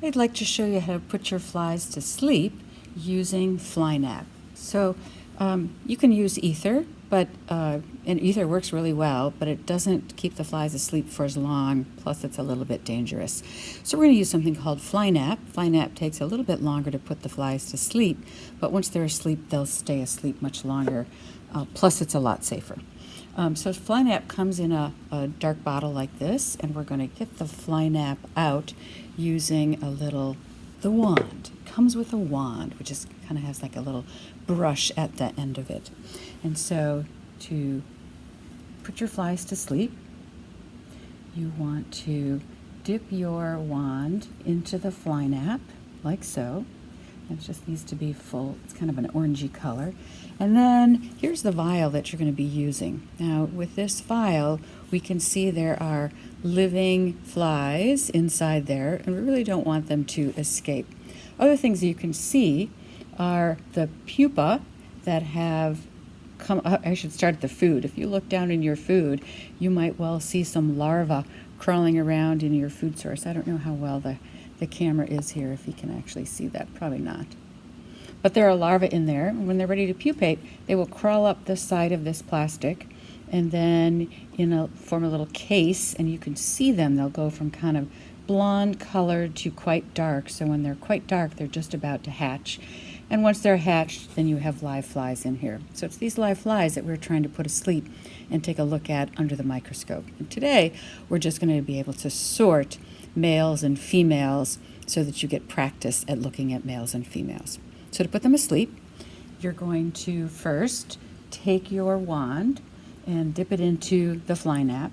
I'd like to show you how to put your flies to sleep using Fly Nap. So you can use ether, and ether works really well, but it doesn't keep the flies asleep for as long, plus it's a little bit dangerous. So we're going to use something called Fly Nap. Fly Nap takes a little bit longer to put the flies to sleep, but once they're asleep, they'll stay asleep much longer, plus it's a lot safer. So Fly Nap comes in a dark bottle like this, and we're going to get the Fly Nap out using the wand. It comes with a wand, which is kind of has like a little brush at the end of it. And so to put your flies to sleep, you want to dip your wand into the Fly Nap, like so. It just needs to be full. It's kind of an orangey color. And then here's the vial that you're going to be using. Now with this vial, we can see there are living flies inside there, and we really don't want them to escape. Other things you can see are the pupa that have come up. I should start at the food. If you look down in your food, you might well see some larvae crawling around in your food source. I don't know how well the camera is here, if you can actually see that. Probably not. But there are larvae in there, and when they're ready to pupate, they will crawl up the side of this plastic and then form a little case, and you can see them. They'll go from kind of blonde colored to quite dark. So when they're quite dark, they're just about to hatch. And once they're hatched, then you have live flies in here. So it's these live flies that we're trying to put asleep and take a look at under the microscope. And today, we're just going to be able to sort males and females so that you get practice at looking at males and females. So to put them asleep, you're going to first take your wand and dip it into the Fly Nap.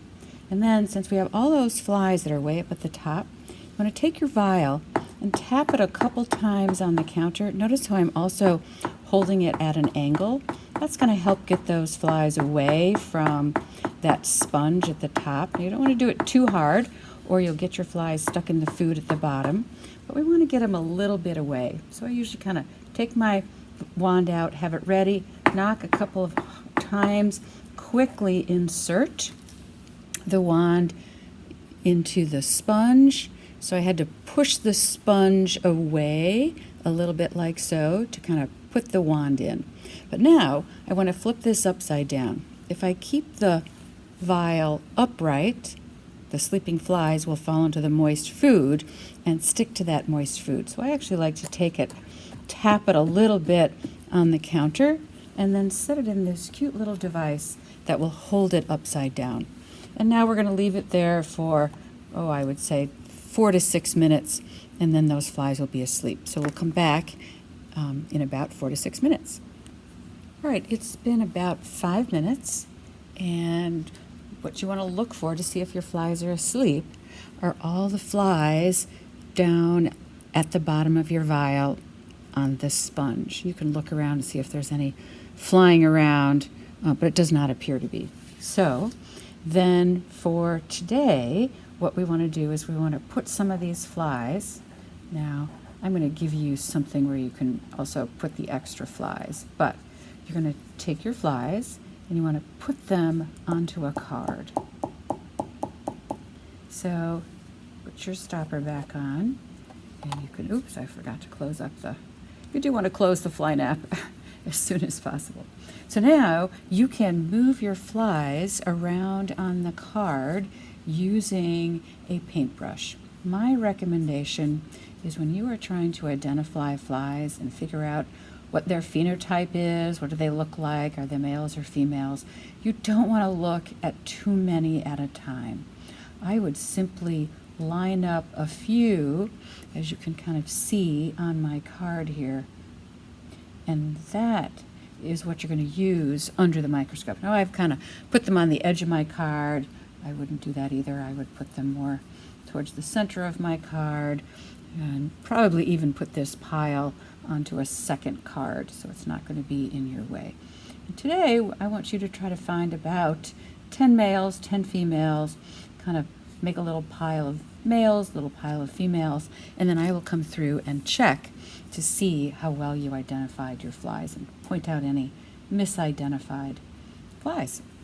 And then, since we have all those flies that are way up at the top, you want to take your vial and tap it a couple times on the counter. Notice how I'm also holding it at an angle. That's going to help get those flies away from that sponge at the top. You don't want to do it too hard, or you'll get your flies stuck in the food at the bottom. But we want to get them a little bit away. So I usually kind of take my wand out, have it ready, knock a couple of times, quickly insert the wand into the sponge. So I had to push the sponge away a little bit like so to kind of put the wand in. But now I want to flip this upside down. If I keep the vial upright, the sleeping flies will fall into the moist food and stick to that moist food. So I actually like to take it, tap it a little bit on the counter, and then set it in this cute little device that will hold it upside down. And now we're going to leave it there for, I would say 4 to 6 minutes, and then those flies will be asleep. So we'll come back in about 4 to 6 minutes. All right, it's been about 5 minutes, and what you want to look for to see if your flies are asleep are all the flies down at the bottom of your vial on this sponge. You can look around and see if there's any flying around, but it does not appear to be. So then for today, what we want to do is we want to put some of these flies. Now, I'm going to give you something where you can also put the extra flies, but you're going to take your flies and you want to put them onto a card. So put your stopper back on, and you can, I forgot to close up you do want to close the Fly Nap as soon as possible. So now you can move your flies around on the card using a paintbrush. My recommendation is when you are trying to identify flies and figure out what their phenotype is, what do they look like, are they males or females, you don't want to look at too many at a time. I would simply line up a few, as you can kind of see on my card here, and that is what you're going to use under the microscope. Now I've kind of put them on the edge of my card. I wouldn't do that either. I would put them more towards the center of my card, and probably even put this pile onto a second card so it's not going to be in your way. And today I want you to try to find about 10 males, 10 females, kind of make a little pile of males, little pile of females, and then I will come through and check to see how well you identified your flies and point out any misidentified flies.